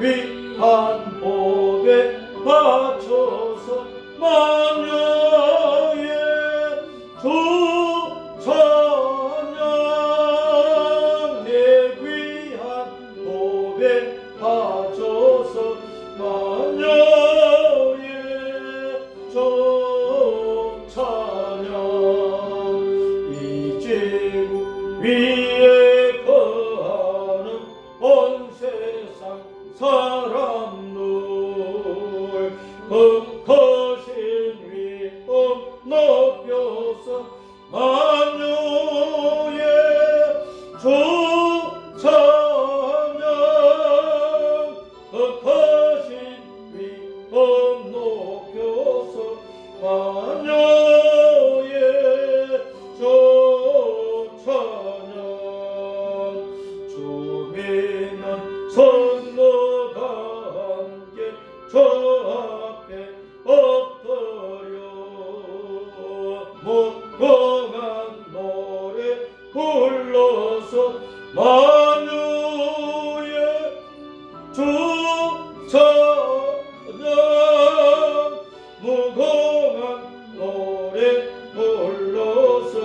귀한 법에 바쳐서 만녀의 주 찬양 내 귀한 법에 바쳐서 만녀의 주 찬양 이 제국 위에 거하는 온 세상 사람들 그 거신 위엄 높여서 만유의 주 찬양 그 거신 위엄 높여서 만유의 주 찬양 주민은 선거가 함께 저 앞에 엎드려 무궁한 노래 불러서 만유의 주 찬양 무궁한 노래 불러서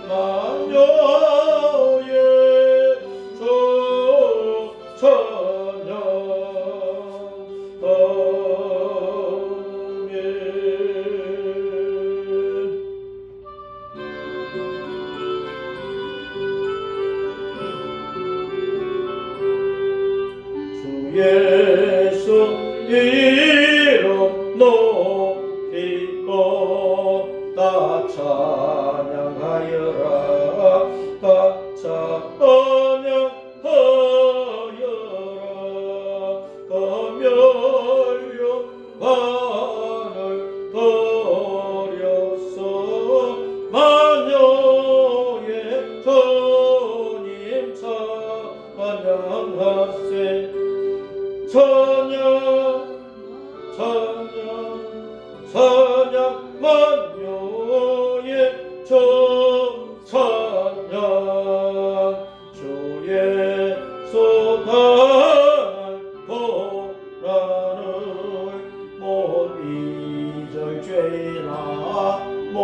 만유의 주 찬양 예수 이름 높이고 다 찬양하여라 다 찬양하여라 검열요 반을 버렸어 만녀의 주님 찬양하세 찬양 찬양 찬양 만유의 주 찬양 주의 소단한 고난을 못 잊을 죄나 못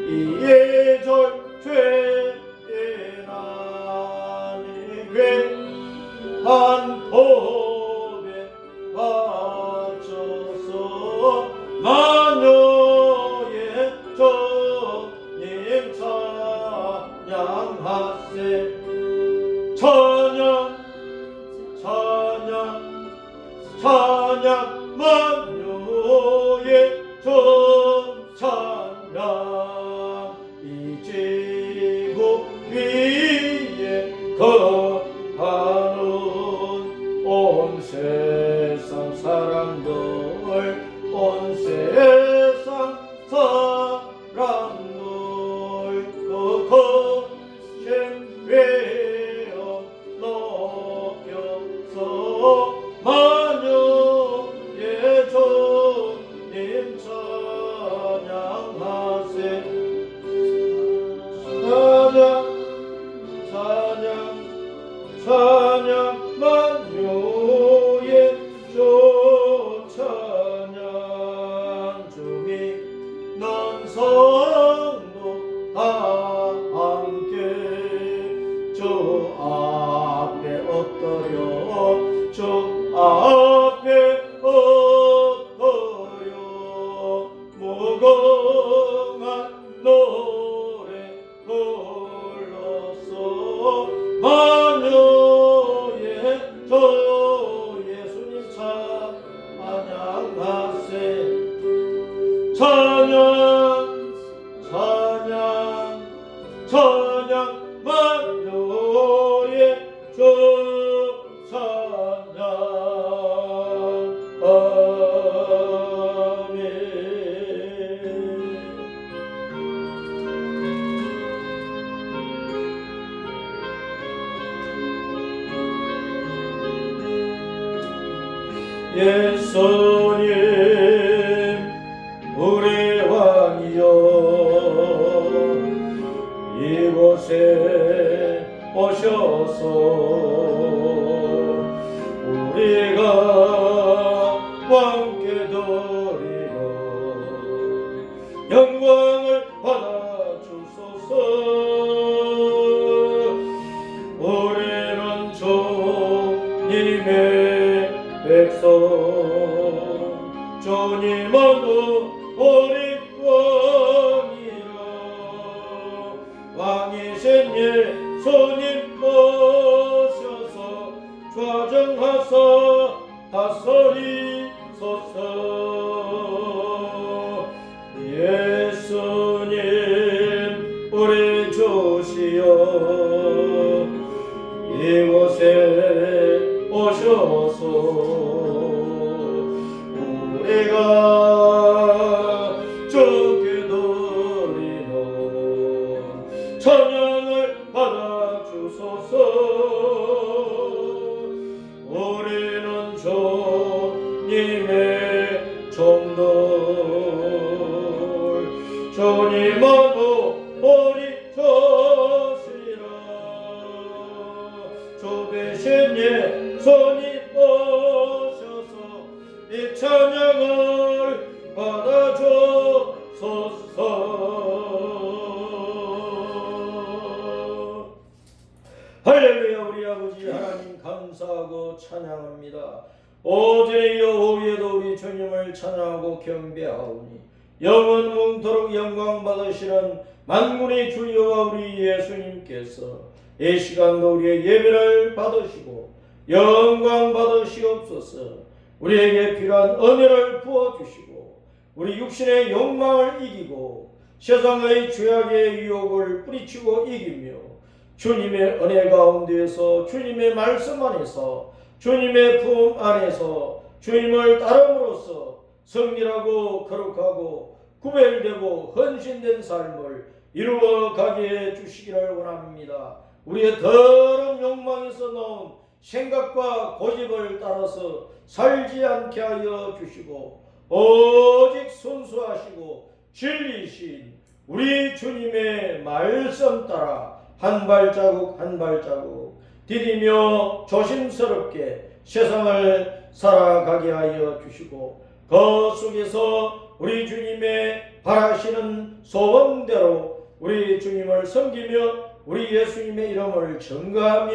잊을 죄나 내 귀한 법에 바쳐서 만유의 주님 찬양하세 찬양 찬양 찬양 만유의 주 찬양 이 지구 위에 거하는 온 세상 사람들 온 세상 사람들 그 거신 외어 높여서 만유의 주님 찬양하세 찬양 찬양 찬양 만유의 주 찬양 주미 넌 성도 다 함께 주 앞에 엎드려 주 앞에 엎드려 무궁한 노래 불러서 만유의 주 예수님 찬양하세 찬양 찬양 찬양 만유의 주 찬양 아멘 예수님 우리 왕이여 이곳에 오셔서 우리가 왕께 드리며 영광을 받아 주소서. 우리는 주님의 백성, 주님은 우리 왕이라. 왕이신 예수님 모셔서 좌정하사 다스리소서. 예수님 우리 주시여 이곳에 오셔서 우리가 주께 드리는 찬양을 받아 주소서. 우리는 주님의 종들, 주님은 우리 주시라. 주 대신 예수님 오셔서 이 찬양을 받아 주소서. 할렐루야. 우리 아버지 하나님 감사하고 찬양합니다. 어제여 오후에도 우리 주님을 찬양하고 경배하오니 영원 웅토록 영광 받으시는 만군의 주 여호와 우리 예수님께서 이 시간도 우리의 예배를 받으시고 영광 받으시옵소서. 우리에게 필요한 은혜를 부어주시고 우리 육신의 욕망을 이기고 세상의 죄악의 유혹을 뿌리치고 이기며 주님의 은혜 가운데에서 주님의 말씀 안에서 주님의 품 안에서 주님을 따름으로써 성실하고 거룩하고 구별되고 헌신된 삶을 이루어 가게 해 주시기를 원합니다. 우리의 더러운 욕망에서 나온 생각과 고집을 따라서 살지 않게 하여 주시고 오직 순수하시고 진리신 우리 주님의 말씀 따라 한 발자국 한 발자국 디디며 조심스럽게 세상을 살아가게 하여 주시고 그 속에서 우리 주님의 바라시는 소원대로 우리 주님을 섬기며 우리 예수님의 이름을 증거하며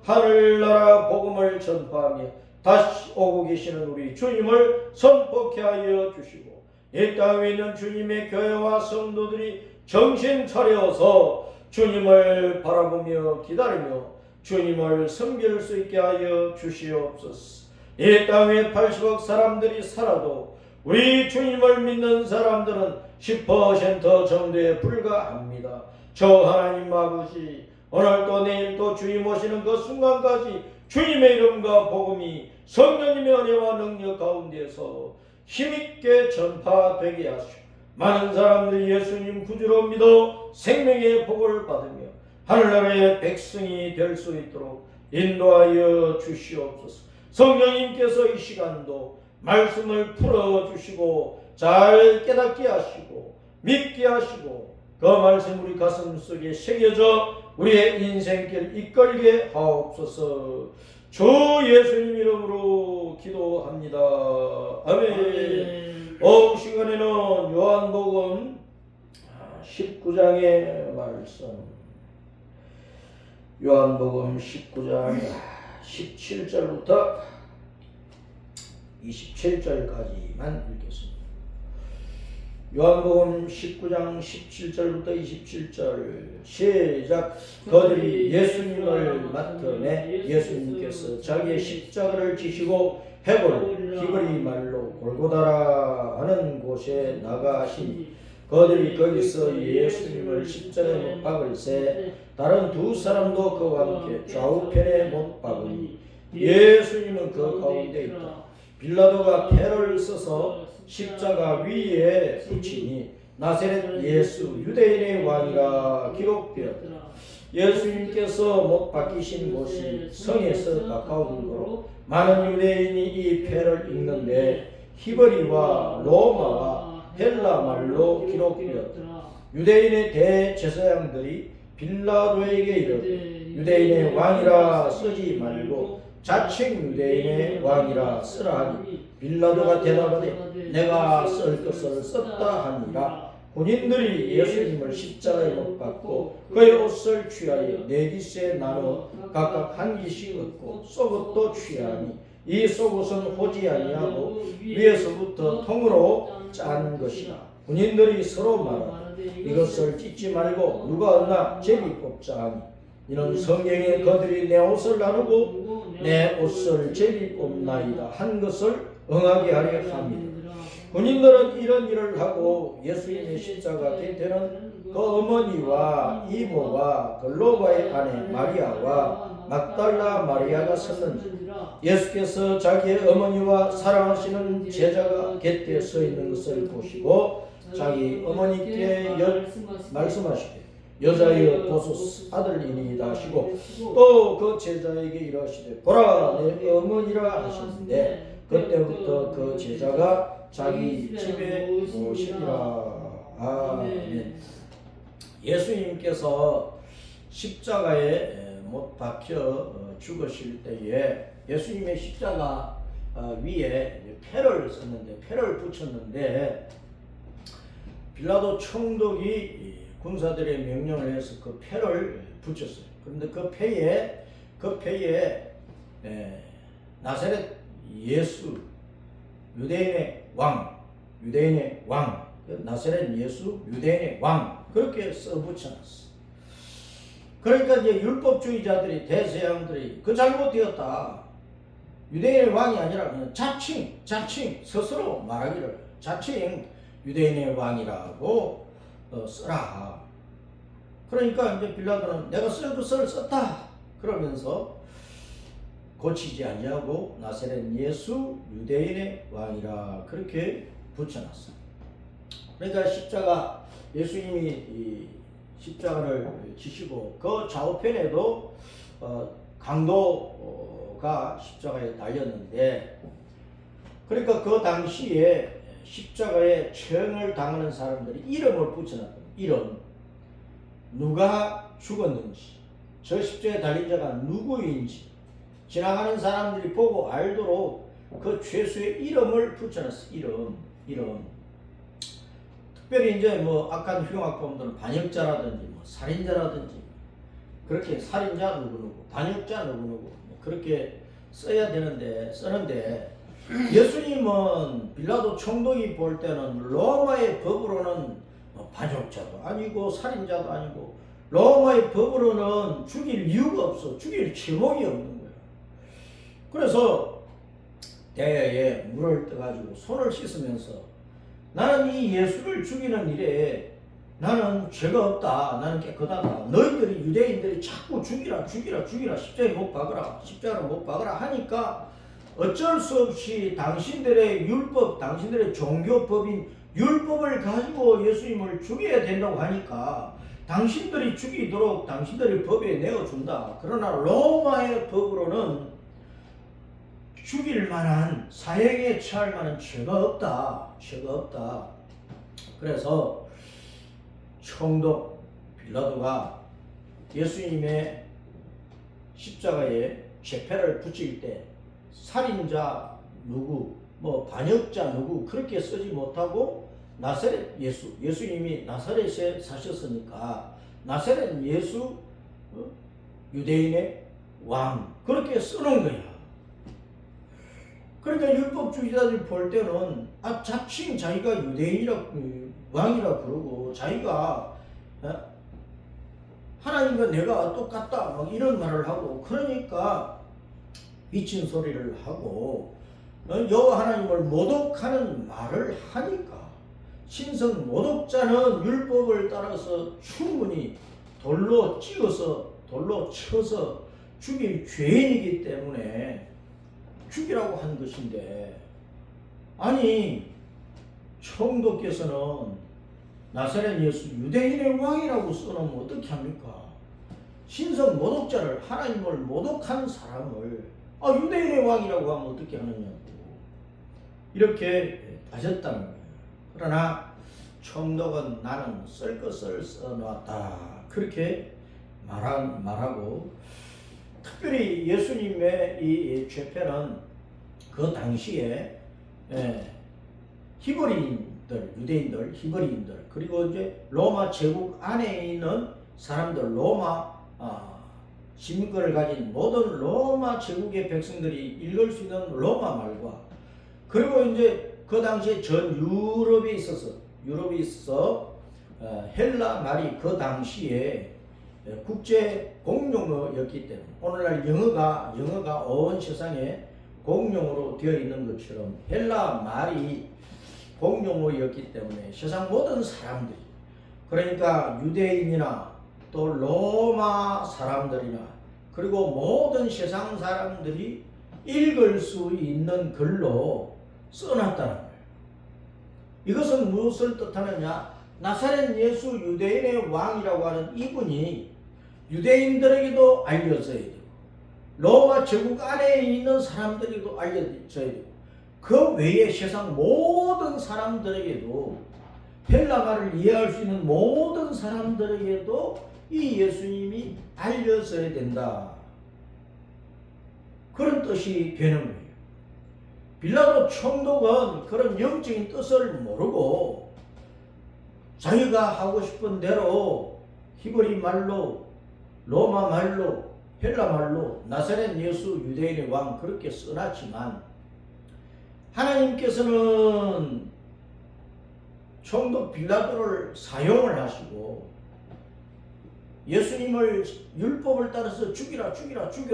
하늘나라 복음을 전파하며 다시 오고 계시는 우리 주님을 선포케 하여 주시고 이 땅에 있는 주님의 교회와 성도들이 정신 차려서 주님을 바라보며 기다리며 주님을 섬길 수 있게 하여 주시옵소서. 이 땅에 80억 사람들이 살아도 우리 주님을 믿는 사람들은 10% 정도에 불과합니다. 저 하나님 아버지, 오늘도 내일도 주님 오시는 그 순간까지 주님의 이름과 복음이 성령님의 은혜와 능력 가운데서 힘있게 전파되게 하시오. 많은 사람들이 예수님 구주로 믿어 생명의 복을 받으며 하늘나라의 백성이 될 수 있도록 인도하여 주시옵소서. 성령님께서 이 시간도 말씀을 풀어주시고 잘 깨닫게 하시고 믿게 하시고 그 말씀 우리 가슴 속에 새겨져 우리의 인생길 이끌게 하옵소서. 주 예수님 이름으로 기도합니다. 아멘. 오후 시간에는 요한복음 19장의 말씀, 요한복음 19장 17절부터 27절까지만 읽겠습니다. 요한복음 19장 17절부터 27절 시작. 그들이 예수님을 맡음에 예수님께서 자기의 십자가를 지시고 헤볼 히브리 말로 골고다라 하는 곳에 나가시니 그들이 거기서 예수님을 십자가에 못 박을새 다른 두 사람도 그와 함께 좌우편에 못 박으니 예수님은 그 가운데 있다. 빌라도가 패를 써서 십자가 위에 붙이니 나사렛 예수 유대인의 왕이라 기록되었다. 예수님께서 못 박히신 곳이 성에서 가까운 거로 많은 유대인이 이 패를 읽는데 히브리와 로마와 헬라 말로 기록되었다. 유대인의 대제사장들이 빌라도에게 이르되 유대인의 왕이라 쓰지 말고 자칭 유대인의 왕이라 쓰라 하니 빌라도가 대답하되 내가 쓸 것을 썼다 하니라. 군인들이 예수님을 십자가에 못 박고 그의 옷을 취하여 네 깃에 나누어 각각 한 깃씩 얻고 속옷도 취하니 이 속옷은 호지 아니하고 위에서부터 통으로 짠 것이라. 군인들이 서로 말하되 이것을 찢지 말고 누가 얻나 제비 뽑자 하니 이는 성경에 그들이 내 옷을 나누고 내 옷을 제비 뽑나이다 한 것을 응하게 하려 합니다. 군인들은 이런 일을 하고 예수님의 십자가 곁에는 그 어머니와 이모와 글로바의 아내 마리아와 막달라 마리아가 섰는지 예수께서 자기의 어머니와 사랑하시는 제자가 곁에 서 있는 것을 보시고 자기 어머니께 말씀하시되 여자여 보소서 아들이니이다 하시고 또 그 제자에게 이르시되 보라 내 어머니라 하셨는데 그때부터 그 제자가 자기 집에 오시리라. 아멘. 예수님께서 십자가에 못 박혀 죽으실 때에 예수님의 십자가 위에 패를 썼는데 패를 붙였는데 빌라도 총독이 군사들의 명령을 해서 그 패를 붙였어요. 그런데 그 패에 나사렛 예수 유대인의 왕, 나사렛 예수 유대인의 왕 그렇게 써붙여놨어. 그러니까 이제 율법주의자들이 대서양들이 그 잘못되었다. 유대인의 왕이 아니라 그냥 자칭 스스로 말하기를 자칭 유대인의 왕이라고 써라. 그러니까 이제 빌라도는 내가 쓸 것을 썼다 그러면서 고치지 아니하고 나사렛 예수 유대인의 왕이라 그렇게 붙여놨어. 그러니까 십자가 예수님이 이 십자가를 지시고 그 좌우편에도 강도가 십자가에 달렸는데 그러니까 그 당시에 십자가에 처형을 당하는 사람들이 이름을 붙여놨거든요. 이름 누가 죽었는지 저 십자가에 달린 자가 누구인지 지나가는 사람들이 보고 알도록 그 죄수의 이름을 붙여놨어. 이름. 특별히 이제 뭐 악한 흉악범들은 반역자라든지 뭐 살인자라든지 그렇게 살인자 누구누구, 반역자 누구누구 뭐 그렇게 써야 되는데 쓰는데 예수님은 빌라도 총독이 볼 때는 로마의 법으로는 반역자도 아니고 살인자도 아니고 로마의 법으로는 죽일 이유가 없어. 죽일 제목이 없는 거야. 그래서 대야에 물을 떠가지고 손을 씻으면서 나는 이 예수를 죽이는 일에 나는 죄가 없다. 나는 깨끗하다. 너희들이 유대인들이 자꾸 죽이라 십자가에 못 박으라 십자가를 못 박으라 하니까 어쩔 수 없이 당신들의 율법 당신들의 종교법인 율법을 가지고 예수님을 죽여야 된다고 하니까 당신들이 죽이도록 당신들의 법에 내어준다. 그러나 로마의 법으로는 죽일 만한 사형에 처할 만한 죄가 없다. 그래서 총독 빌라도가 예수님의 십자가에 죄패를 붙일 때 살인자 누구, 뭐 반역자 누구 그렇게 쓰지 못하고 나사렛 예수님이 나사렛에 사셨으니까 나사렛 예수 유대인의 왕 그렇게 쓰는 거야. 그러니까 율법주의자들이 볼 때는 자칭 자기가 유대인이라 왕이라 그러고 자기가 하나님과 내가 똑같다 막 이런 말을 하고 그러니까 미친 소리를 하고 여호와 하나님을 모독하는 말을 하니까 신성 모독자는 율법을 따라서 충분히 돌로 찍어서 돌로 쳐서 죽일 죄인이기 때문에 죽이라고 한 것인데 아니 총독께서는 나사렛 예수 유대인의 왕이라고 써놓으면 어떻게 합니까? 신성 모독자를 하나님을 모독하는 사람을 유대인의 왕이라고 하면 어떻게 하느냐고 이렇게 따졌다는 거예요. 그러나 총독은 나는 쓸 것을 써놨다 그렇게 말하고 특별히 예수님의 이 죄패는 그 당시에 히브리인들, 유대인들, 히브리인들, 그리고 이제 로마 제국 안에 있는 사람들, 로마 시민권을 가진 모든 로마 제국의 백성들이 읽을 수 있는 로마 말과, 그리고 이제 그 당시에 전 유럽에 있어서 헬라 말이 그 당시에 국제 공용어였기 때문에, 오늘날 영어가 온 세상에 공용어로 되어 있는 것처럼 헬라 말이 공용어였기 때문에 세상 모든 사람들이, 그러니까 유대인이나 또 로마 사람들이나 그리고 모든 세상 사람들이 읽을 수 있는 글로 써놨다는 거예요. 이것은 무엇을 뜻하느냐? 나사렛 예수 유대인의 왕이라고 하는 이분이 유대인들에게도 알려져야 되고, 로마 제국 안에 있는 사람들에게도 알려져야 되고, 그 외에 세상 모든 사람들에게도, 헬라 말을 이해할 수 있는 모든 사람들에게도 이 예수님이 알려져야 된다. 그런 뜻이 되는 거예요. 빌라도 총독은 그런 영적인 뜻을 모르고 자기가 하고 싶은 대로 히브리 말로, 로마 말로, 헬라 말로 나사렛 예수 유대인의 왕 그렇게 써놨지만, 하나님께서는 총독 빌라도를 사용을 하시고 예수님을 율법을 따라서 죽이라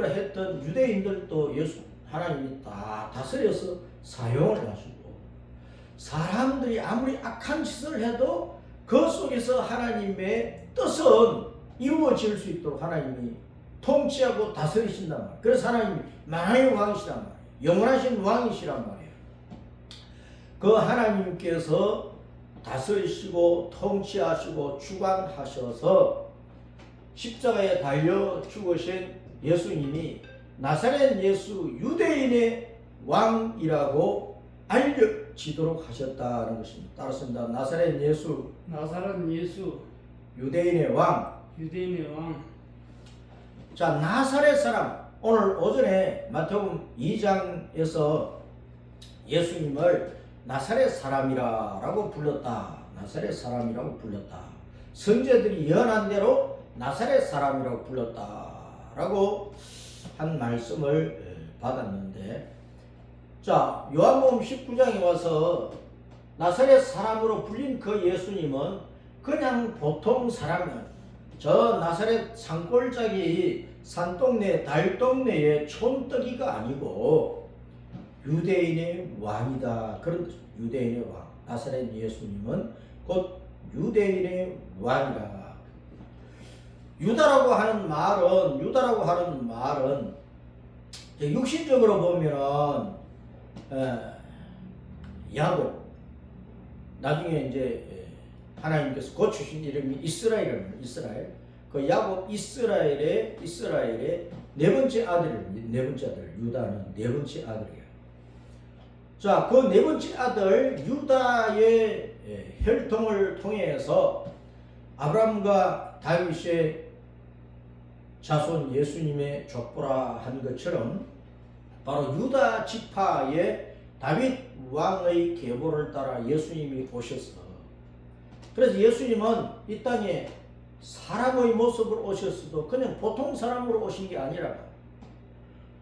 했던 유대인들도 하나님이 다 다스려서 사용을 하시고, 사람들이 아무리 악한 짓을 해도 그 속에서 하나님의 뜻은 이루어질 수 있도록 하나님이 통치하고 다스리신단 말이에요. 그래서 하나님이 만왕의 왕이시란 말이에요. 영원하신 왕이시란 말이에요. 그 하나님께서 다스리시고 통치하시고 주관하셔서 십자가에 달려 죽으신 예수님이 나사렛 예수 유대인의 왕이라고 알려지도록 하셨다는 것입니다. 따랐습니다. 나사렛 예수 유대인의 왕. 자, 나사렛 사람. 오늘 오전에 마태복음 2장에서 예수님을 나사렛 사람이라고 불렀다. 나사렛 사람이라고 불렀다. 선제들이 예언한 대로 나사렛 사람이라고 불렀다라고 한 말씀을 받았는데, 자, 요한복음 19장에 와서 나사렛 사람으로 불린 그 예수님은 그냥 보통 사람이야. 저 나사렛 산골짜기 산동네 달동네의 촌뜨기가 아니고 유대인의 왕이다. 그런 유대인의 왕. 나사렛 예수님은 곧 유대인의 왕이다. 유다라고 하는 말은 육신적으로 보면은 야곱, 나중에 이제 하나님께서 고치신 이름이 이스라엘입니다. 이스라엘. 그 야곱 이스라엘의 네 번째 아들입니다. 네 번째 아들. 유다는 네 번째 아들이에요. 자, 그 네 번째 아들 유다의 혈통을 통해서 아브라함과 다윗의 자손 예수님의 족보라 한 것처럼 바로 유다 지파의 다윗 왕의 계보를 따라 예수님이 오셨어. 그래서 예수님은 이 땅에 사람의 모습으로 오셨어도 그냥 보통 사람으로 오신 게 아니라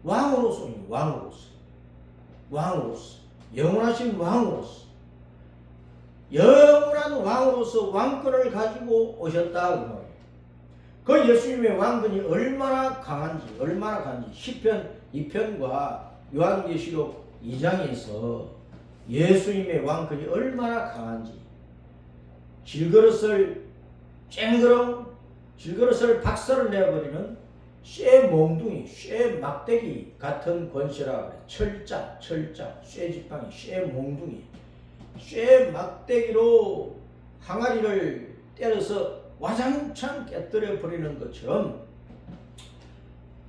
왕으로서 영원하신 왕으로서 영원한 왕으로서 왕권을 가지고 오셨다 그 말이에요. 그 예수님의 왕권이 얼마나 강한지 시편 2편과 요한계시록 2장에서 예수님의 왕권이 얼마나 강한지, 질그릇을 박살을 내버리는 쇠 몽둥이, 쇠 막대기 같은 권세라 그래. 철장, 쇠지팡이, 쇠 몽둥이, 쇠 막대기로 항아리를 때려서 와장창 깨뜨려 버리는 것처럼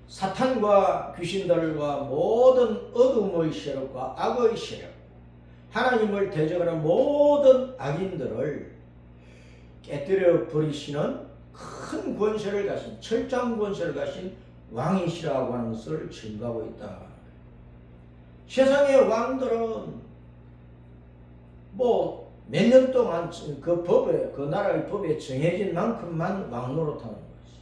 사탄과 귀신들과 모든 어둠의 세력과 악의 세력, 하나님을 대적하는 모든 악인들을 깨뜨려 버리시는 큰 권세를 가신, 철장 권세를 가신 왕이시라고 하는 것을 증거하고 있다. 세상의 왕들은 뭐 몇 년 동안 그 법에, 그 나라의 법에 정해진 만큼만 왕노릇하는 것이.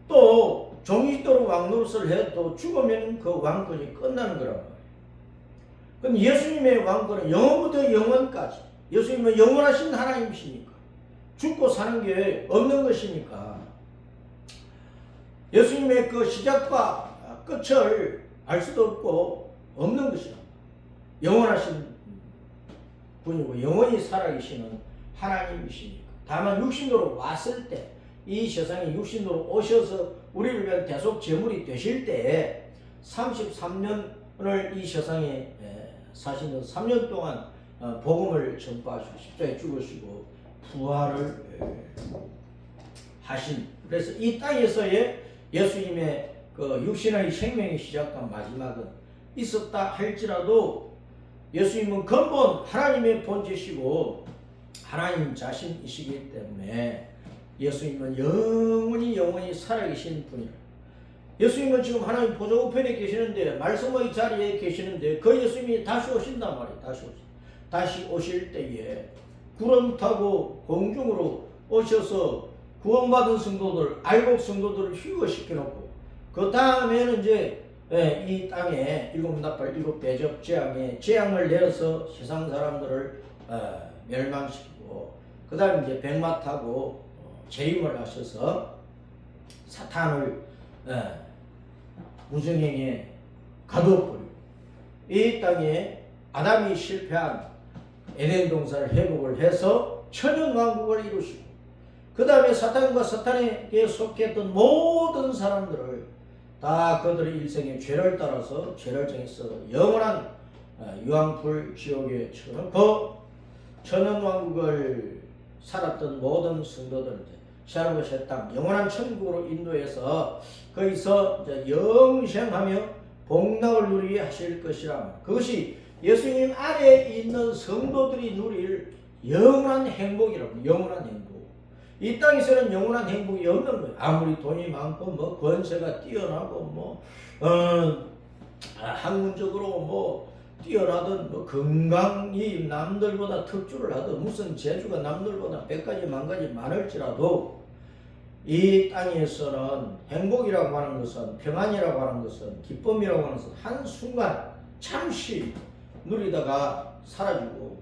또 종이도록 왕노릇을 해도 죽으면 그 왕권이 끝나는 거란 말이에요. 그럼 예수님의 왕권은 영원부터 영원까지, 예수님은 영원하신 하나님이시니까, 죽고 사는 게 없는 것이니까, 예수님의 그 시작과 끝을 알 수도 없고 없는 것이라. 영원하신 분이고 영원히 살아계시는 하나님이시니까. 다만 육신으로 왔을 때, 이 세상에 육신으로 오셔서 우리를 위한 대속 제물이 되실 때에 33년을 이 세상에 사시는 3년 동안 복음을 전파하시고 십자가에 죽으시고 부활을 하신, 그래서 이 땅에서의 예수님의 그 육신의 생명의 시작과 마지막은 있었다 할지라도 예수님은 근본 하나님의 본체시고 하나님 자신이시기 때문에 예수님은 영원히 살아계신 분이라. 예수님은 지금 하나님 보좌 우편에 계시는데, 말씀의 자리에 계시는데, 그 예수님이 다시 오신단 말이에요. 다시 오실 때에 구름 타고 공중으로 오셔서 구원받은 성도들, 알곡 성도들을 휴거시켜 놓고, 그 다음에는 이제 이 땅에 일곱 나팔 일곱 대접 재앙을 내어서 세상 사람들을 멸망시키고, 그 다음에 이제 백마 타고 재림을 하셔서 사탄을 무정행에 가두어버리고, 이 땅에 아담이 실패한 에덴 동산을 회복을 해서 천연왕국을 이루시고, 그 다음에 사탄과 사탄에게 속했던 모든 사람들을 다 그들의 일생의 죄를 따라서 죄를 정해서 영원한 유황불 지옥에 쳐놓고, 천연왕국을 살았던 모든 성도들을 샤르고 셋땅 영원한 천국으로 인도해서 거기서 이제 영생하며 복락을 누리게 하실 것이라. 그것이 예수님 안에 있는 성도들이 누릴 영원한 행복이라고. 영원한 행복. 이 땅에서는 영원한 행복이 없는 거예요. 아무리 돈이 많고 뭐 권세가 뛰어나고 뭐 학문적으로 뭐 뛰어나든 뭐 건강이 남들보다 특주를 하든 무슨 재주가 남들보다 100가지 10,000가지 많을지라도 이 땅에서는 행복이라고 하는 것은, 평안이라고 하는 것은, 기쁨이라고 하는 것은 한순간 잠시 누리다가 사라지고,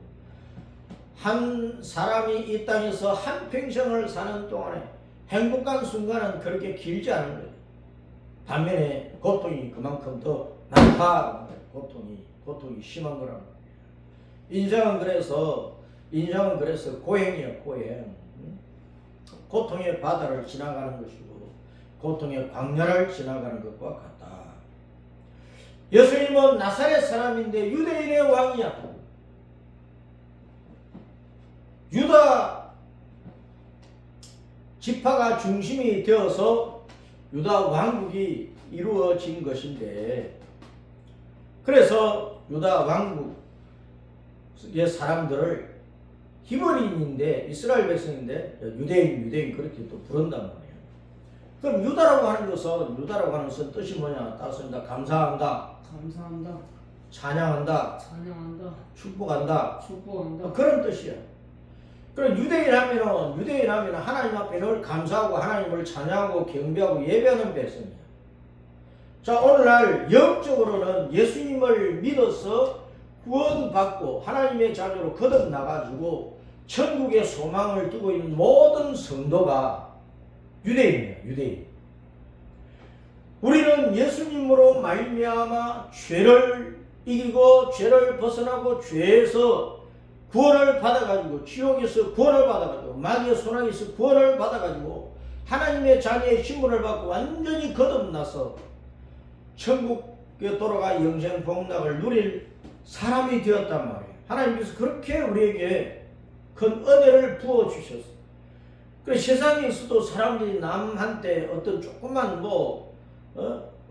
한 사람이 이 땅에서 한평생을 사는 동안에 행복한 순간은 그렇게 길지 않은 거예요. 반면에 고통이 그만큼 더 많다. 고통이 심한 거라는 거예요. 인생은 그래서 고행이에요. 고행. 고통의 바다를 지나가는 것이고 고통의 광야를 지나가는 것과 같다. 예수님은 나사렛 사람인데 유대인의 왕이야. 유다 지파가 중심이 되어서 유다 왕국이 이루어진 것인데, 그래서 유다 왕국의 사람들을 히브리인인데, 이스라엘 백성인데 유대인 그렇게 또 부른단 말이에요. 그럼 유다라고 하는 것은 뜻이 뭐냐? 따습니다. 감사한다. 찬양한다. 축복한다. 그런 뜻이야. 그럼 유대인 하면 하나님 앞에 늘 감사하고 하나님을 찬양하고 경배하고 예배하는 백성이야. 자, 오늘날 영적으로는 예수님을 믿어서 구원받고 하나님의 자녀로 거듭나가지고 천국의 소망을 두고 있는 모든 성도가 유대인이에요. 유대인. 우리는 예수님으로 말미암아 죄를 이기고 죄를 벗어나고 죄에서 구원을 받아가지고, 지옥에서 구원을 받아가지고, 마귀의 소나기에서 구원을 받아가지고 하나님의 자녀의 신분을 받고 완전히 거듭나서 천국에 돌아가 영생 복락을 누릴 사람이 되었단 말이에요. 하나님께서 그렇게 우리에게 큰 은혜를 부어주셨어요. 그래서 세상에 있어도 사람들이 남한테 어떤 조그만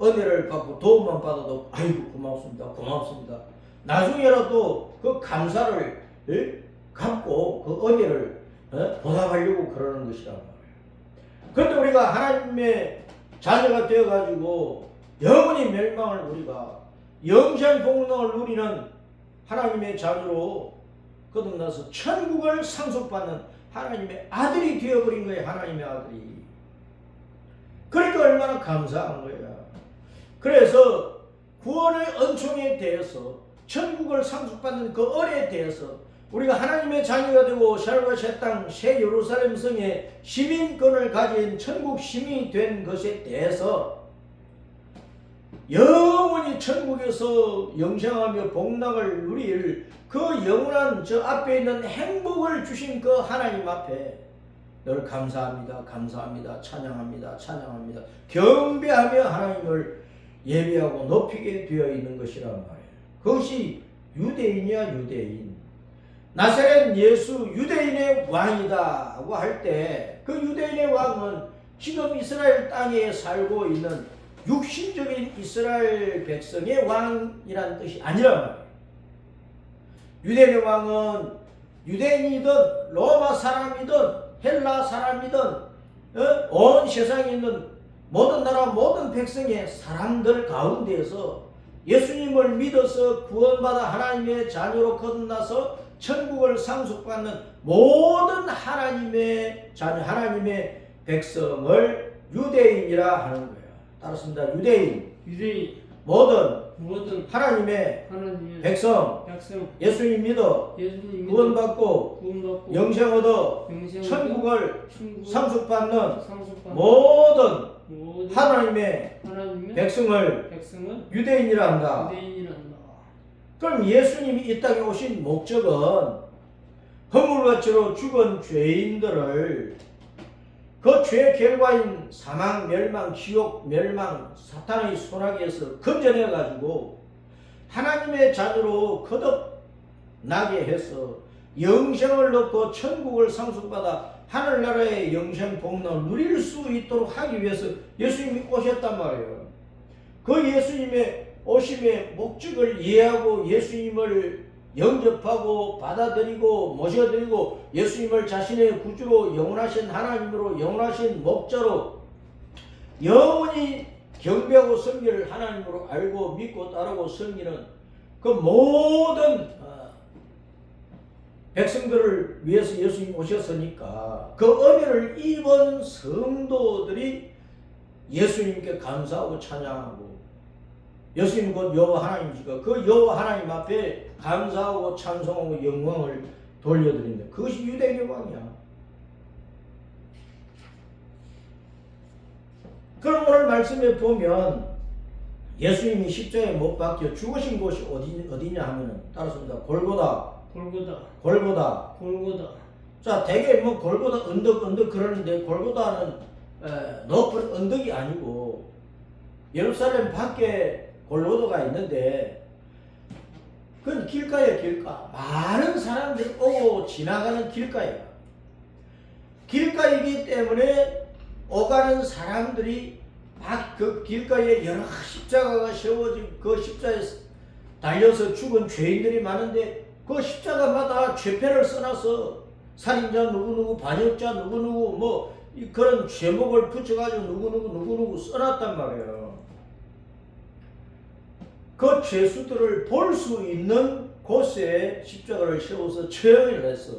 은혜를 받고 도움만 받아도 아이고 고맙습니다. 나중에라도 그 감사를 갖고 그 은혜를 보답하려고 그러는 것이란 말이에요. 그런데 우리가 하나님의 자녀가 되어가지고 영원히 멸망을 우리가 영생 복락을 누리는 하나님의 자녀로 거듭나서 천국을 상속받는 하나님의 아들이 되어버린 거예요. 하나님의 아들이. 그러니까 얼마나 감사한 거야. 그래서 구원의 은총에 대해서 천국을 상속받는 그 은혜에 대해서 우리가 하나님의 자녀가 되고 새하늘과 새 땅 새 예루살렘 성의 시민권을 가진 천국 시민이 된 것에 대해서 영원히 천국에서 영생하며 복락을 누릴 그 영원한 저 앞에 있는 행복을 주신 그 하나님 앞에 늘 감사합니다. 감사합니다. 찬양합니다. 찬양합니다. 경배하며 하나님을 예배하고 높이게 되어 있는 것이란 말이에요. 그것이 유대인이야 유대인. 나사렛 예수 유대인의 왕이다고 할 때 그 유대인의 왕은 지금 이스라엘 땅에 살고 있는 육신적인 이스라엘 백성의 왕이라는 뜻이 아니란 말이에요. 유대인의 왕은 유대인이든 로마 사람이든 헬라 사람이든 온 세상에 있는 모든 나라 모든 백성의 사람들 가운데에서 예수님을 믿어서 구원받아 하나님의 자녀로 거듭나서 천국을 상속받는 모든 하나님의 자녀 하나님의 백성을 유대인이라 하는 거예요. 따랐습니다. 유대인 모든 하나님의 백성 예수님 믿어 구원받고 영생 얻어 천국을 상속받는 모든 하나님의 백성을 유대인이라 한다. 그럼 예수님이 이 땅에 오신 목적은 허물과치로 죽은 죄인들을 그 죄의 결과인 사망, 멸망, 지옥, 멸망, 사탄의 손아귀에서 건져내 가지고 하나님의 자녀로 거듭나게 해서 영생을 얻고 천국을 상속받아 하늘나라의 영생 복락을 누릴 수 있도록 하기 위해서 예수님이 오셨단 말이에요. 그 예수님의 오심의 목적을 이해하고 예수님을 영접하고 받아들이고 모셔드리고 예수님을 자신의 구주로 영원하신 하나님으로 영원하신 목자로 영원히 경배하고 섬길 하나님으로 알고 믿고 따르고 섬기는 그 모든 백성들을 위해서 예수님이 오셨으니까 그 은혜를 입은 성도들이 예수님께 감사하고 찬양하고 예수님 곧 여호와 하나님이시고 그 여호와 하나님 앞에 감사하고 찬송하고 영광을 돌려드린다. 그것이 유대인의 왕이야. 그럼 오늘 말씀에 보면 예수님이 십자가에 못 박혀 죽으신 곳이 어디냐 하면은 따라서입니다. 골고다. 자, 되게 뭐 골고다 언덕 그러는데 골고다는 높은 언덕이 아니고 예루살렘 밖에 골고다가 있는데 그건 길가예요. 길가. 많은 사람들이 오고 지나가는 길가예요. 길가이기 때문에 오가는 사람들이 막 그 길가에 여러 십자가가 세워진 그 십자가에 달려서 죽은 죄인들이 많은데 그 십자가마다 죄패를 써놔서 살인자 누구누구 반역자 누구누구 뭐 그런 죄목을 붙여가지고 누구누구 써놨단 말이에요. 그 죄수들을 볼 수 있는 곳에 십자가를 세워서 처형을 했어.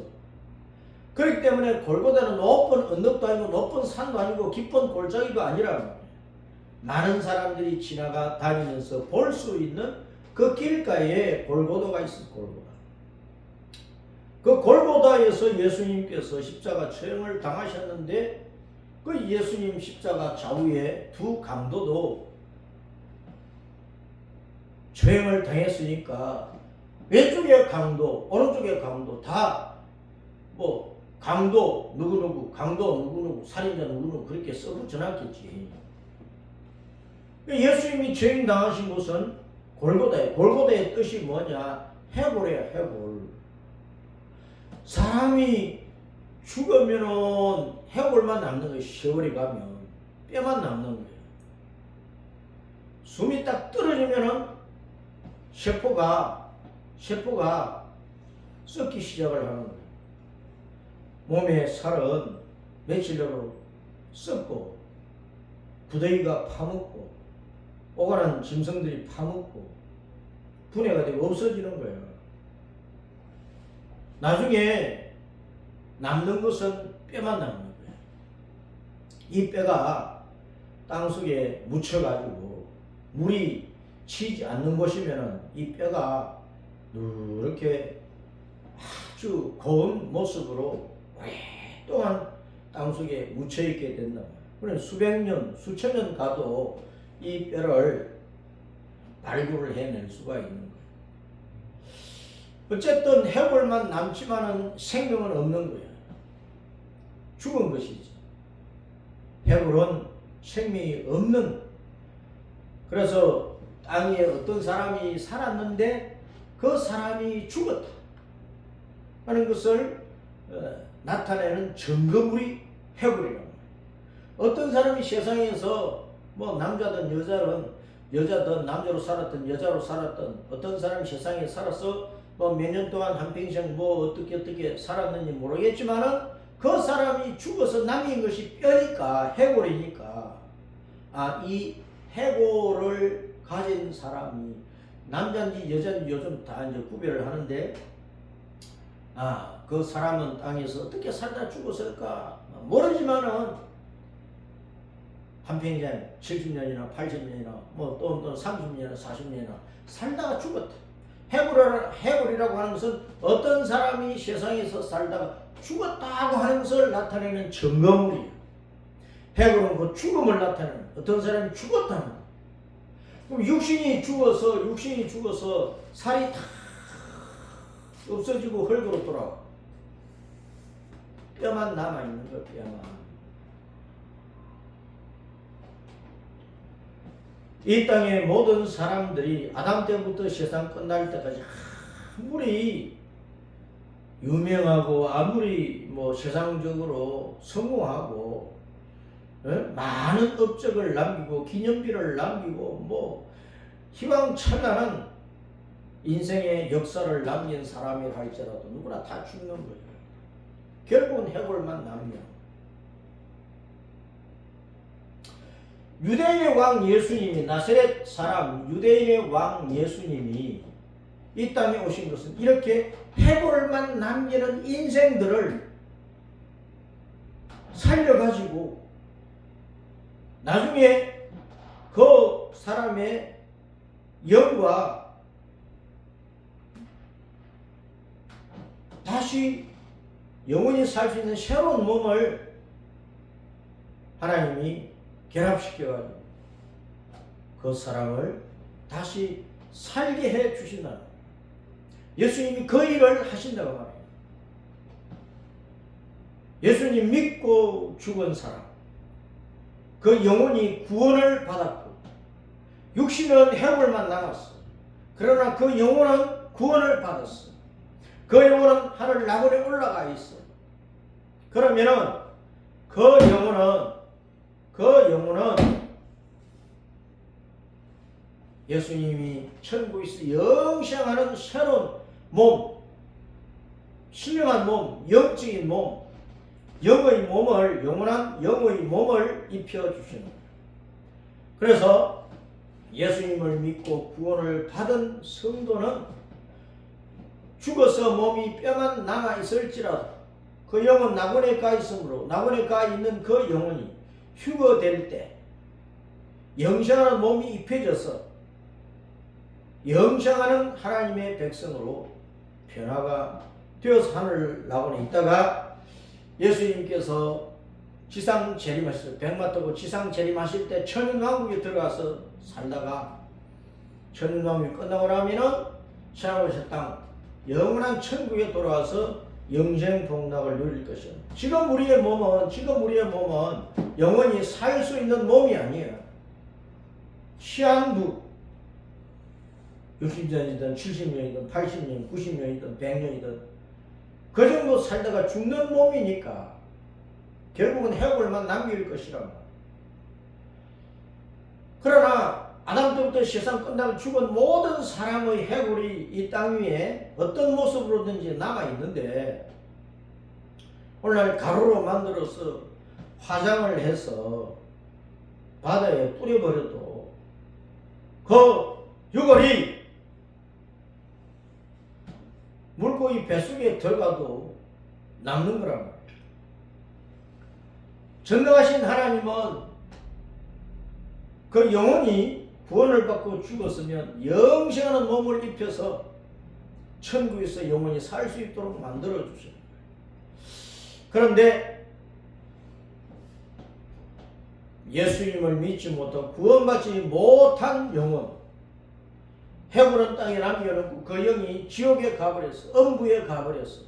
그렇기 때문에 골고다는 높은 언덕도 아니고 높은 산도 아니고 깊은 골짜기도 아니라 많은 사람들이 지나가 다니면서 볼 수 있는 그 길가에 골고다가 있어. 골고다. 그 골고다에서 예수님께서 십자가 처형을 당하셨는데 그 예수님 십자가 좌우에 두 강도도 처형을 당했으니까 왼쪽의 강도 오른쪽의 강도 다 뭐 강도 누구누구 살인자 누구누구 그렇게 써붙여 놨겠지. 예수님이 처형 당하신 곳은 골고다예요. 골고다의 뜻이 뭐냐? 해골이에요. 해골. 사람이 죽으면은 해골만 남는 거예요. 세월이 가면 뼈만 남는 거예요. 숨이 딱 떨어지면은 세포가 썩기 시작을 하는 거예요. 몸의 살은 며칠로 썩고 부더기가 파먹고 오가는 짐승들이 파먹고 분해가 되고 없어지는 거예요. 나중에 남는 것은 뼈만 남는 거예요. 이 뼈가 땅속에 묻혀가지고 물이 치지 않는 곳이면 이 뼈가 이렇게 아주 고운 모습으로 오랫동안 땅속에 묻혀있게 된다. 그러니 수백 년, 수천 년 가도 이 뼈를 발굴을 해낼 수가 있는 거예요. 어쨌든 해골만 남지만은 생명은 없는 거예요. 죽은 것이지. 해골은 생명이 없는. 그래서 땅 위에 어떤 사람이 살았는데 그 사람이 죽었다 하는 것을 나타내는 증거물이 해골이라고 해요. 어떤 사람이 세상에서 뭐 남자든 여자든 남자로 살았든 여자로 살았든 어떤 사람이 세상에 살아서 뭐 몇 년 동안 한평생 뭐 어떻게 살았는지 모르겠지만은 그 사람이 죽어서 남긴 것이 뼈니까 해골이니까 이 해골을 가진 사람이 남자인지 여자인지 요즘 다 이제 구별을 하는데 그 사람은 땅에서 어떻게 살다 죽었을까 모르지만은 한평생 70년이나 80년이나 뭐 또 30년이나 40년이나 살다가 죽었다. 해골이라고 하는 것은 어떤 사람이 세상에서 살다가 죽었다고 하는 것을 나타내는 증거물이에요. 해골은 그 죽음을 나타내는, 어떤 사람이 죽었다는 거예요. 그럼 육신이 죽어서 살이 다 없어지고 흙으로 돌아와. 뼈만 남아있는 거예요. 뼈만. 이 땅의 모든 사람들이 아담 때부터 세상 끝날 때까지 아무리 유명하고 아무리 뭐 세상적으로 성공하고 많은 업적을 남기고 기념비를 남기고 뭐 희망찬란한 인생의 역사를 남긴 사람이라 할지라도 누구나 다 죽는 거예요. 결국은 해골만 남냐. 유대인의 왕 예수님이, 나사렛 사람 유대인의 왕 예수님이 이 땅에 오신 것은 이렇게 해골만 남기는 인생들을 살려가지고 나중에 그 사람의 영과 다시 영원히 살 수 있는 새로운 몸을 하나님이 결합시켜가지고 그 사람을 다시 살게 해 주신다는 거예요. 예수님이 그 일을 하신다고 말해요. 예수님 믿고 죽은 사람, 그 영혼이 구원을 받았고 육신은 해골만 남았어. 그러나 그 영혼은 구원을 받았어. 그 영혼은 하늘 낙원에 올라가 있어. 그러면은 그 영혼은 예수님이 천국에서 영생하는 새로운 몸, 신령한 몸, 영적인 몸, 영원한 영의 몸을 입혀주시는 거예요. 그래서 예수님을 믿고 구원을 받은 성도는 죽어서 몸이 뼈만 남아있을지라도 그 영은 낙원에 가 있으므로 낙원에 가 있는 그 영혼이 휴거될 때 영생하는 몸이 입혀져서 영생하는 하나님의 백성으로 변화가 되어서 하늘 낙원에 있다가 예수님께서 지상 재림하실 때, 백마 타고 지상 재림하실 때 천연왕국에 들어가서 살다가 천연왕국이 끝나고 나면은 새하늘의 땅 영원한 천국에 돌아와서 영생 복락을 누릴 것이요. 지금 우리의 몸은 영원히 살 수 있는 몸이 아니에요. 시한부 60년이든 70년이든 80년, 90년이든 100년이든 그 정도 살다가 죽는 몸이니까 결국은 해골만 남길 것이라고. 그러나 아담 때부터 세상 끝나고 죽은 모든 사람의 해골이 이 땅 위에 어떤 모습으로든지 남아있는데 오늘날 가루로 만들어서 화장을 해서 바다에 뿌려버려도 그 유골이 물고기 뱃속에 들어가도 남는 거란 말이에요. 전능하신 하나님은 그 영혼이 구원을 받고 죽었으면 영생하는 몸을 입혀서 천국에서 영혼이 살 수 있도록 만들어 주셨어요. 그런데 예수님을 믿지 못하고 구원받지 못한 영혼, 해부른 땅에 남겨놓고 그 영이 지옥에 가버렸어. 음부에 가버렸어.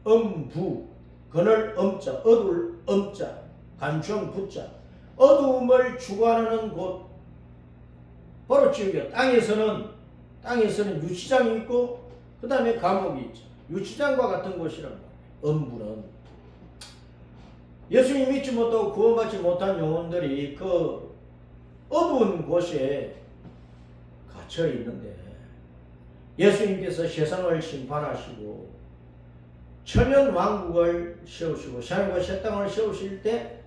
음부, 그늘 음자, 어두울 음자, 간청 부자, 어두움을 주관하는 곳, 바로 지옥이야. 땅에서는 유치장이 있고 그 다음에 감옥이 있죠. 유치장과 같은 곳이란 말이에요. 음부는 예수님 믿지 못하고 구원받지 못한 영혼들이 그 어두운 곳에 갇혀 있는데, 예수님께서 세상을 심판하시고 천년 왕국을 세우시고 하늘과 새 땅을 세우실 때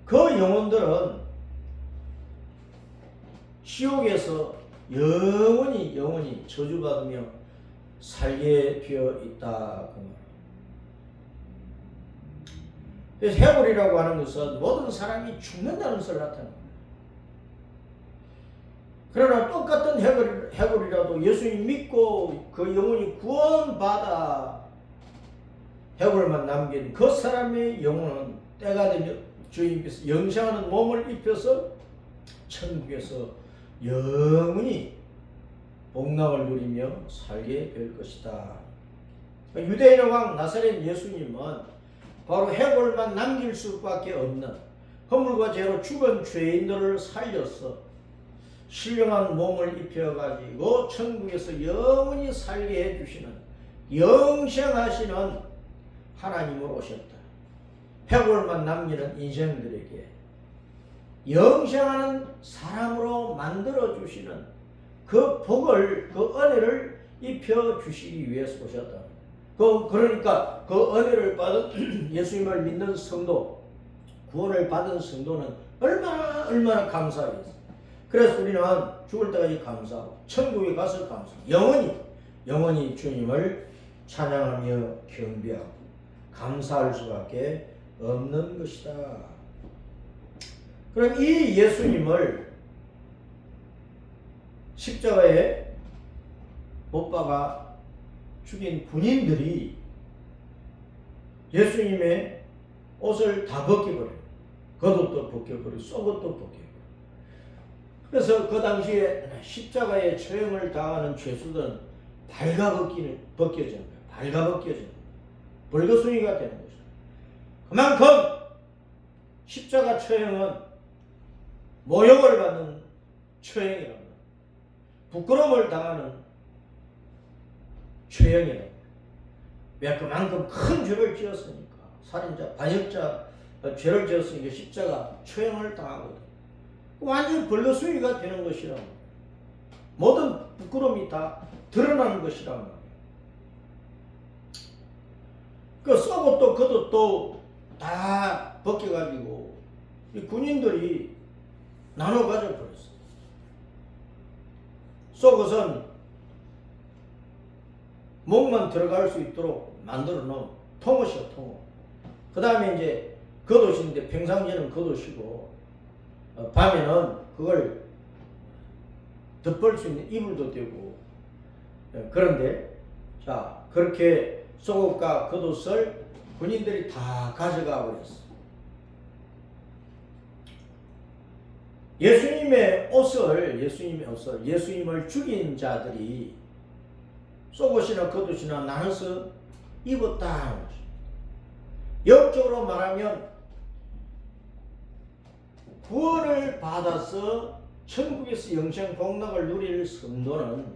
그 영혼들은 지옥에서 영원히 저주받으며 살게 되어 있다. 그래서 해골이라고 하는 것은 모든 사람이 죽는다는 것을 나타냅니다. 그러나 똑같은 해골이라도 예수님 믿고 그 영혼이 구원받아 해골만 남긴 그 사람의 영혼은 때가 되면 주님께서 영생하는 몸을 입혀서 천국에서 영원히 복락을 누리며 살게 될 것이다. 유대인의 왕 나사렛 예수님은 바로 해골만 남길 수밖에 없는 허물과 죄로 죽은 죄인들을 살려서 신령한 몸을 입혀가지고 천국에서 영원히 살게 해주시는 영생하시는 하나님으로 오셨다. 해골만 남기는 인생들에게 영생하는 사람으로 만들어주시는 그 복을, 그 은혜를 입혀주시기 위해서 오셨다. 그러니까 그 은혜를 받은 예수님을 믿는 성도, 구원을 받은 성도는 얼마나 감사하겠어요. 그래서 우리는 죽을 때까지 감사하고 천국에 가서 감사하고 영원히 주님을 찬양하며 경배하고 감사할 수밖에 없는 것이다. 그럼 이 예수님을 십자가에 못 박아 죽인 군인들이 예수님의 옷을 다 벗겨버려요. 겉옷도 벗겨버리고 속옷도 벗겨버려요. 그래서 그 당시에 십자가에 처형을 당하는 죄수들은 발가벗겨지는 거예요. 발가벗겨지는 거예요. 벌거숭이가 되는 거죠. 그만큼 십자가 처형은 모욕을 받는 처형이라고 합니다. 부끄러움을 당하는 처형이라고 합니다. 왜? 그만큼 큰 죄를 지었으니까. 살인자, 반역자 죄를 지었으니까 십자가 처형을 당하거든. 완전히 벌거숭이가 되는 것이라고 합니다. 모든 부끄러움이 다 드러나는 것이라고 합니다. 그 속옷도 겉옷도 다 벗겨가지고 이 군인들이 나눠 가져버렸어. 속옷은 목만 들어갈 수 있도록 만들어 놓은 통옷이야, 통옷. 그 다음에 이제 겉옷인데 평상시에는 겉옷이고 밤에는 그걸 덮을 수 있는 이불도 되고. 그런데 자, 그렇게 속옷과 겉옷을 군인들이 다 가져가 버렸어. 예수님의 옷을 예수님을 죽인 자들이 속옷이나 겉옷이나 나눠서 입었다. 영적으로 말하면 구원을 받아서 천국에서 영생 복락을 누릴 성도는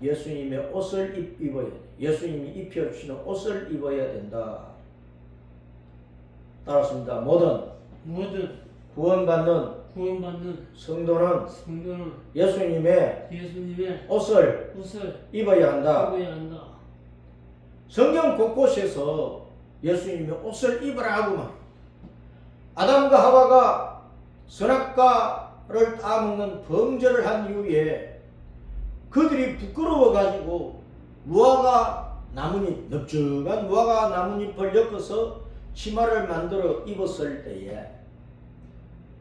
예수님의 옷을 입어야 돼. 예수님이 입혀주시는 옷을 입어야 된다. 따랐습니다. 모든 구원받는 성도는 예수님의 옷을 입어야 한다. 성경 곳곳에서 예수님의 옷을 입으라고 말. 아담과 하와가 선악과를 따먹는 범죄를 한 이후에 그들이 부끄러워 가지고 무화과 나뭇잎, 넓적한 무화과 나뭇잎을 엮어서 치마를 만들어 입었을 때에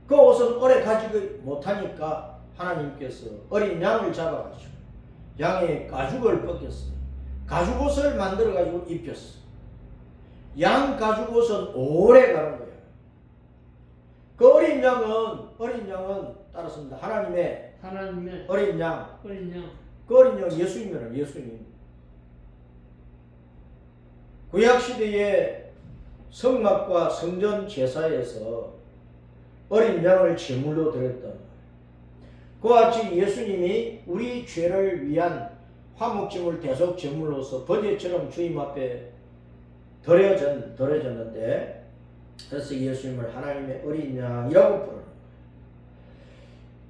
그 옷은 오래 가지고 못하니까 하나님께서 어린 양을 잡아가지고 양의 가죽을 벗겼어요. 가죽옷을 만들어 가지고 입혔어. 양 가죽옷은 오래 가는 거예요. 그 어린 양은 따랐습니다. 하나님의 어린 양. 그 어린 양 예수님이라. 예수님. 구약 시대의 성막과 성전 제사에서 어린 양을 제물로 드렸던 거예요. 그와 같이 예수님이 우리 죄를 위한 화목제물 대속 제물로서 번제처럼 주님 앞에 드려졌는데, 그래서 예수님을 하나님의 어린 양이라고 부르는 거예요.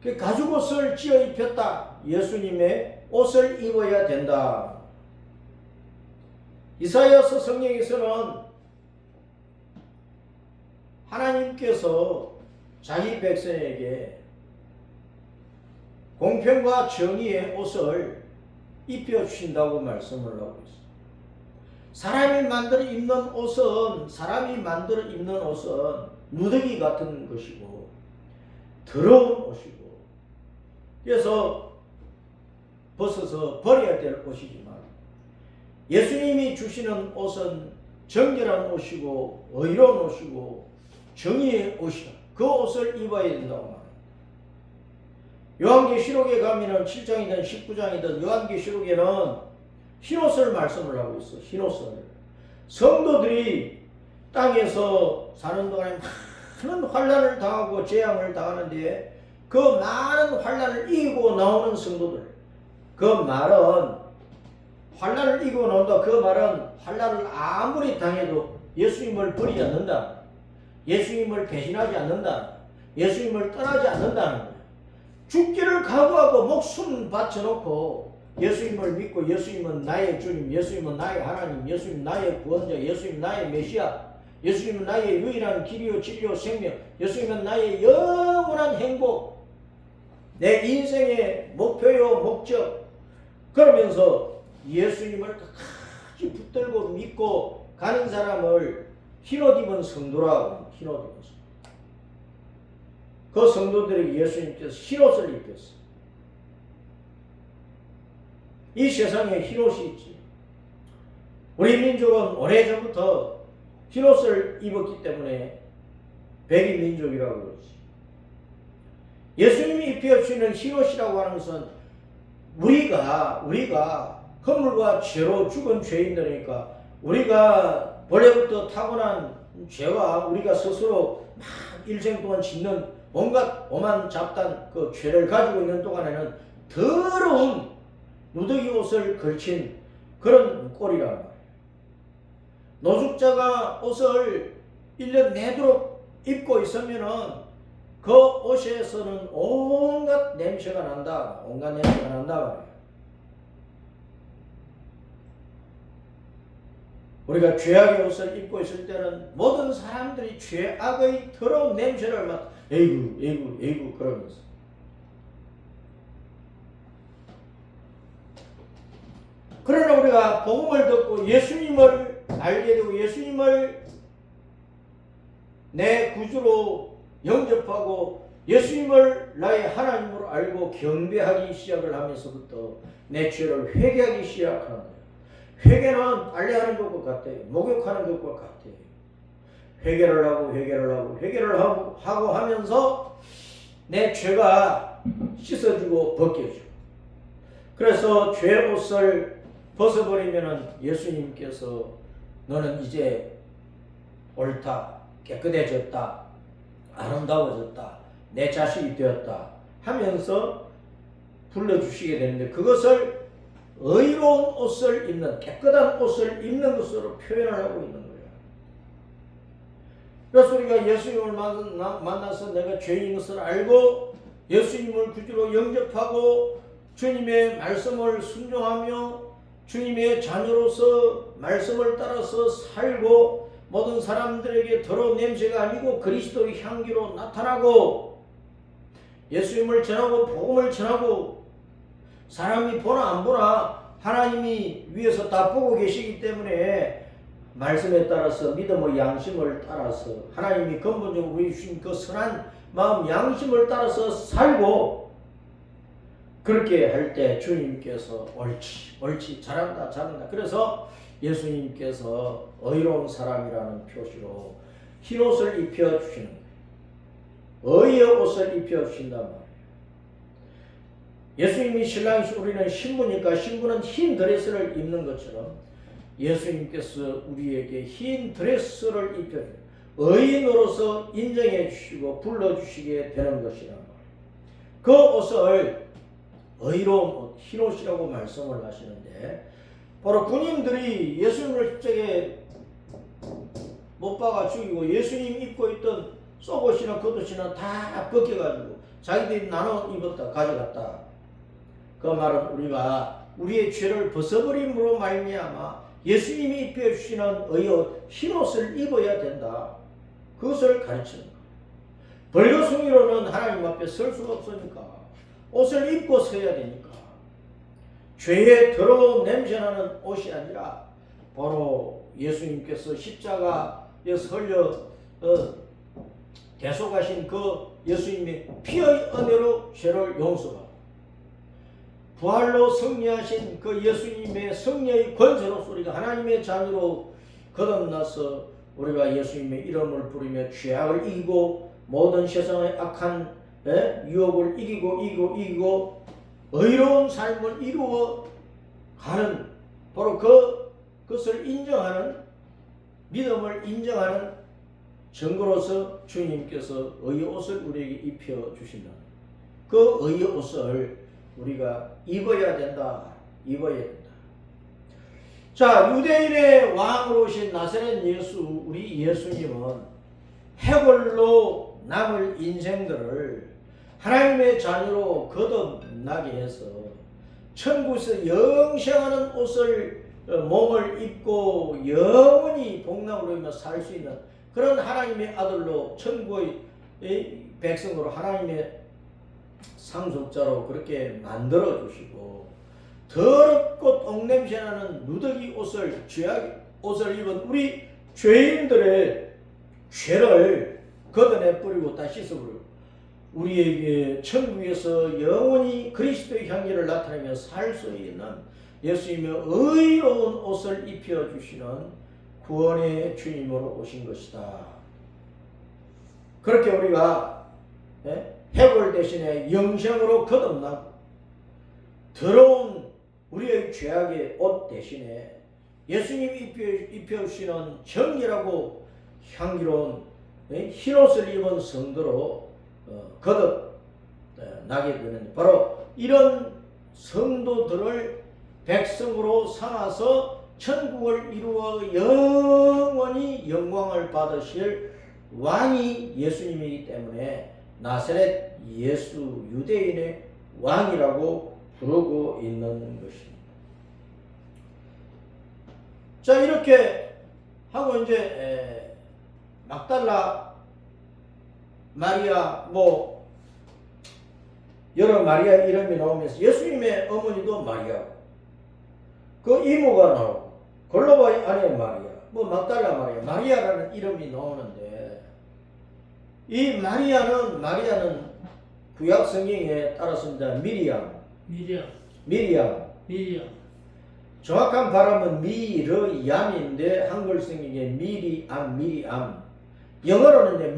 그 가죽옷을 찌어 입혔다. 예수님의 옷을 입어야 된다. 이사야서 성경에서는 하나님께서 자기 백성에게 공평과 정의의 옷을 입혀주신다고 말씀을 하고 있습니다. 사람이 만들어 입는 옷은 누더기 같은 것이고 더러운 옷이고, 그래서 벗어서 버려야 될 옷이지만 예수님이 주시는 옷은 정결한 옷이고 의로운 옷이고 정의의 옷이다. 그 옷을 입어야 된다고 말합니다. 요한계시록에 가면은 7장이든 19장이든 요한계시록에는 흰옷을 말씀을 하고 있어. 흰옷을. 성도들이 땅에서 사는 동안에 많은 환난을 당하고 재앙을 당하는데 그 많은 환난을 이기고 나오는 성도들, 그 말은 환난을 이기고 나온다. 그 말은 환난을 아무리 당해도 예수님을 버리지 않는다. 예수님을 배신하지 않는다. 예수님을 떠나지 않는다는 거예요. 죽기를 각오하고 목숨 바쳐놓고 예수님을 믿고 예수님은 나의 주님, 예수님은 나의 하나님, 예수님 나의 구원자, 예수님 나의 메시아, 예수님은 나의 유일한 길이요 진리요 생명, 예수님은 나의 영원한 행복, 내 인생의 목표요 목적, 그러면서 예수님을 끝까지 붙들고 믿고 가는 사람을 흰옷 입은 성도라고. 흰옷 입은 성도. 그 성도들에게 예수님께서 흰옷을 입혔어요. 이 세상에 흰옷이 있지. 우리 민족은 오래전부터 흰옷을 입었기 때문에 백인민족이라고 그러지. 예수님이 입혀주시는 흰옷이라고 하는 것은 우리가 허물과 죄로 죽은 죄인들이니까 우리가 원래부터 타고난 죄와 우리가 스스로 막 일생 동안 짓는 온갖 오만 잡단 그 죄를 가지고 있는 동안에는 더러운 누더기 옷을 걸친 그런 꼴이란 말이에요. 노숙자가 옷을 1년 내도록 입고 있으면은 그 옷에서는 온갖 냄새가 난다. 온갖 냄새가 난다 말이에요. 우리가 죄악의 옷을 입고 있을 때는 모든 사람들이 죄악의 더러운 냄새를 맡아 에이구 그러면서, 그러나 우리가 복음을 듣고 예수님을 알게 되고 예수님을 내 구주로 영접하고 예수님을 나의 하나님으로 알고 경배하기 시작을 하면서부터 내 죄를 회개하기 시작하는 거예요. 회개는 빨래하는 것과 같아요. 목욕하는 것과 같아요. 회개를 하고 하면서 내 죄가 씻어주고 벗겨주고, 그래서 죄 옷을 벗어버리면은 예수님께서 너는 이제 옳다, 깨끗해졌다, 아름다워졌다, 내 자식이 되었다 하면서 불러주시게 되는데, 그것을 의로운 옷을 입는, 깨끗한 옷을 입는 것으로 표현을 하고 있는 거예요. 그래서 우리가 예수님을 만나서 내가 죄인 것을 알고 예수님을 구주로 영접하고 주님의 말씀을 순종하며 주님의 자녀로서 말씀을 따라서 살고 모든 사람들에게 더러운 냄새가 아니고 그리스도의 향기로 나타나고 예수님을 전하고 복음을 전하고 사람이 보나 안 보나 하나님이 위에서 다 보고 계시기 때문에 말씀에 따라서 믿음의 양심을 따라서 하나님이 근본적으로 우리 주신 그 선한 마음 양심을 따라서 살고 그렇게 할 때 주님께서 옳지 잘한다. 그래서 예수님께서 의로운 사람이라는 표시로 흰옷을 입혀주시는 거예요. 의의 옷을 입혀주신단 말이에요. 예수님이 신랑이시고 우리는 신부니까 신부는 흰 드레스를 입는 것처럼 예수님께서 우리에게 흰 드레스를 입혀주세요. 의인으로서 인정해 주시고 불러주시게 되는 것이란 말이에요. 그 옷을 의로운 옷, 흰옷이라고 말씀을 하시는데 바로 군인들이 예수님을 십자가에 못 박아 죽이고 예수님 입고 있던 속옷이나 겉옷이나 다 벗겨가지고 자기들이 나눠 입었다 가져갔다. 그 말은 우리가 우리의 죄를 벗어버림으로 말미암아 예수님이 입혀주시는 의옷 흰옷을 입어야 된다. 그것을 가르치는 거예요. 벌거숭이로는 하나님 앞에 설 수가 없으니까 옷을 입고 서야 되니까 죄의 더러운 냄새나는 옷이 아니라 바로 예수님께서 십자가에서 흘려 대속하신 그 예수님의 피의 은혜로 죄를 용서하고 부활로 승리하신 그 예수님의 승리의 권세로서 우리가 하나님의 자녀로 거듭나서 우리가 예수님의 이름을 부르며 죄악을 이기고 모든 세상의 악한 유혹을 이기고 의로운 삶을 이루어 가는 바로 그것을 인정하는 믿음을 인정하는 증거로서 주님께서 의의 옷을 우리에게 입혀 주신다. 그 의의 옷을 우리가 입어야 된다. 자, 유대인의 왕으로 오신 나사렛 예수, 우리 예수님은 해골로 남을 인생들을 하나님의 자녀로 거듭나게 해서 천국에서 영생하는 옷을 몸을 입고 영원히 복락으로 살 수 있는 그런 하나님의 아들로 천국의 백성으로 하나님의 상속자로 그렇게 만들어 주시고 더럽고 똥냄새나는 누더기 옷을 죄악 옷을 입은 우리 죄인들의 죄를 걷어내 뿌리고 다 씻어버리고 우리에게 천국에서 영원히 그리스도의 향기를 나타내며 살 수 있는 예수님의 의로운 옷을 입혀주시는 구원의 주님으로 오신 것이다. 그렇게 우리가 해골 대신에 영생으로 거듭나고 더러운 우리의 죄악의 옷 대신에 예수님이 입혀주시는 정결하고 향기로운 흰옷을 입은 성도로 거듭나게 되는 바로 이런 성도들을 백성으로 삼아서 천국을 이루어 영원히 영광을 받으실 왕이 예수님이기 때문에 나사렛 예수 유대인의 왕이라고 부르고 있는 것입니다. 자, 이렇게 하고 이제 막달라 마리아 여러 마리아 이름이 나오면서 예수님의 어머니도 마리아, 그 이모가 나오고 골로바의 아내 마리아, 막달라 마리아라는 이름이 나오는데 이 마리아는 구약 성경에 따랐습니다. 미리암. 정확한 발음은 미르얌인데 한글 성경에 미리암. 영어로는 이제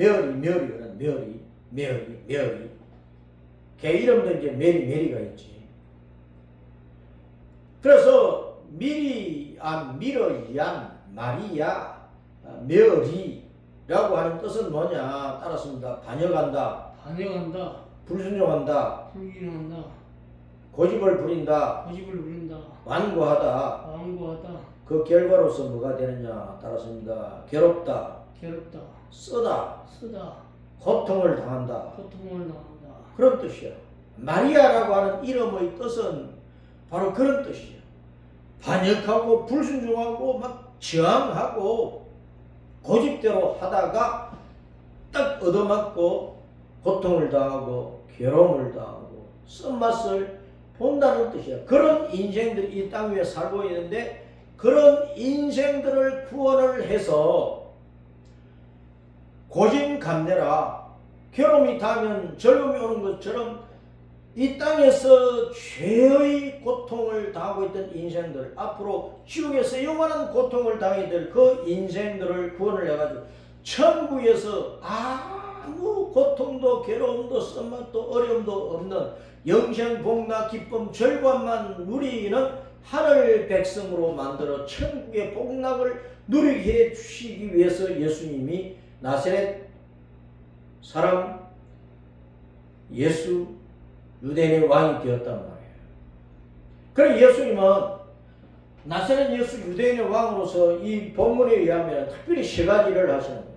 메리. 걔 이름도 이제 메리가 있지. 그래서 미리암, 마리아, 메리라고 하는 뜻은 뭐냐? 따랐습니다. 반역한다. 불순종한다. 고집을 부린다. 완고하다. 그 결과로서 뭐가 되느냐? 따랐습니다. 괴롭다. 쓰다. 고통을 당한다. 그런 뜻이야. 마리아라고 하는 이름의 뜻은 바로 그런 뜻이야. 반역하고 불순종하고 막 저항하고 고집대로 하다가 딱 얻어맞고 고통을 당하고 괴로움을 당하고 쓴맛을 본다는 뜻이야. 그런 인생들이 이 땅 위에 살고 있는데 그런 인생들을 구원을 해서 고진감래라 괴로움이 닿으면 즐거움이 오는 것처럼 이 땅에서 죄의 고통을 당하고 있던 인생들, 앞으로 지옥에서 영원한 고통을 당해야 될 그 인생들을 구원을 해가지고 천국에서 아무 고통도 괴로움도 쓴맛도 어려움도 없는 영생 복락 기쁨 절관만 누리는 하늘 백성으로 만들어 천국의 복락을 누리게 해주시기 위해서 예수님이 나사렛 사람 예수 유대인의 왕이 되었단 말이에요. 그럼 예수님은 나사렛 예수 유대인의 왕으로서 이 본문에 의하면 특별히 세 가지를 하시는 거예요.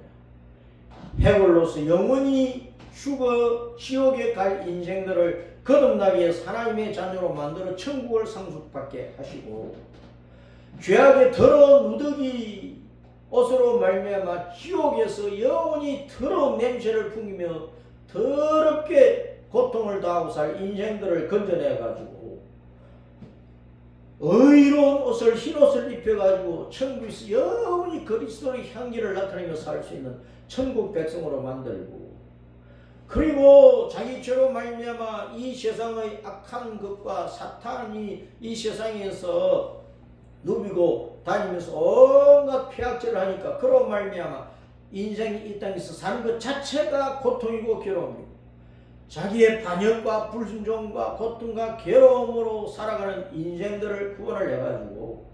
해골로서 영원히 죽어 지옥에 갈 인생들을 거듭나기 위해 하나님의 자녀로 만들어 천국을 상속받게 하시고, 죄악의 더러운 누더기 옷으로 말미암아 지옥에서 영원히 더러운 냄새를 풍기며 더럽게 고통을 당하고 살 인생들을 건져내가지고 의로운 옷을 흰 옷을 입혀가지고 천국에서 영원히 그리스도의 향기를 나타내며 살 수 있는 천국 백성으로 만들고, 그리고 자기 죄로 말미암아 이 세상의 악한 것과 사탄이 이 세상에서 누비고 다니면서 온갖 폐악질을 하니까 그로 말미암아 인생이 이 땅에서 사는 것 자체가 고통이고 괴로움이고, 자기의 반역과 불순종과 고통과 괴로움으로 살아가는 인생들을 구원을 해가지고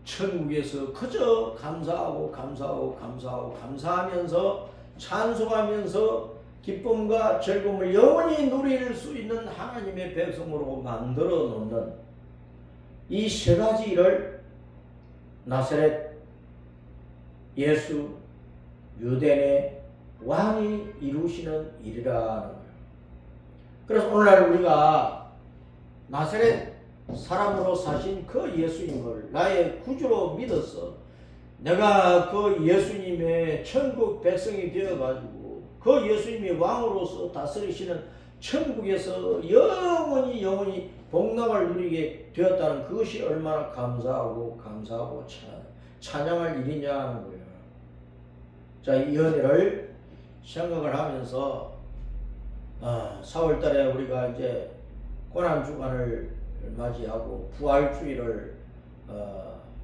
천국에서 그저 감사하고 감사하고 감사하고 감사하면서 찬송하면서 기쁨과 즐거움을 영원히 누릴 수 있는 하나님의 백성으로 만들어 놓는 이 세 가지 일을 나사렛 예수 유대인의 왕이 이루시는 일이라는 거예요. 그래서 오늘날 우리가 나사렛 사람으로 사신 그 예수님을 나의 구주로 믿어서 내가 그 예수님의 천국 백성이 되어가지고 그 예수님이 왕으로서 다스리시는 천국에서 영원히 복락을 누리게 되었다는 그것이 얼마나 감사하고 찬양할 일이냐 하는 거예요. 자, 이 은혜를 생각을 하면서 4월달에 우리가 이제 고난주간을 맞이하고 부활주의를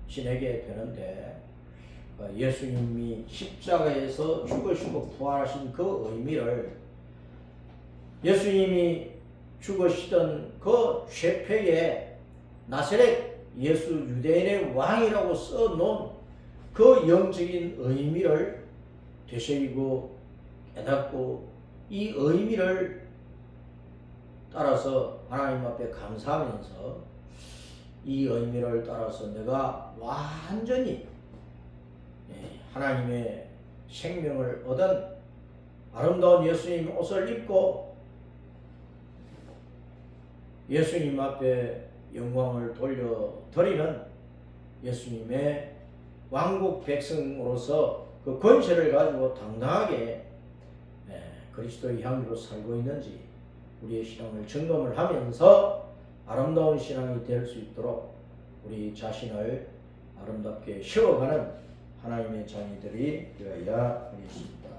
지내게 되는데, 예수님이 십자가에서 죽으시고 부활하신 그 의미를 예수님이 죽으시던 그 쇠표에 나사렛 예수 유대인의 왕이라고 써놓은 그 영적인 의미를 되새기고 깨닫고 이 의미를 따라서 하나님 앞에 감사하면서 이 의미를 따라서 내가 완전히 하나님의 생명을 얻은 아름다운 예수님 옷을 입고 예수님 앞에 영광을 돌려드리는 예수님의 왕국 백성으로서 그 권세를 가지고 당당하게 그리스도의 향기로 살고 있는지 우리의 신앙을 점검을 하면서 아름다운 신앙이 될 수 있도록 우리 자신을 아름답게 세워가는 하나님의 자녀들이 되어야 하겠습니다.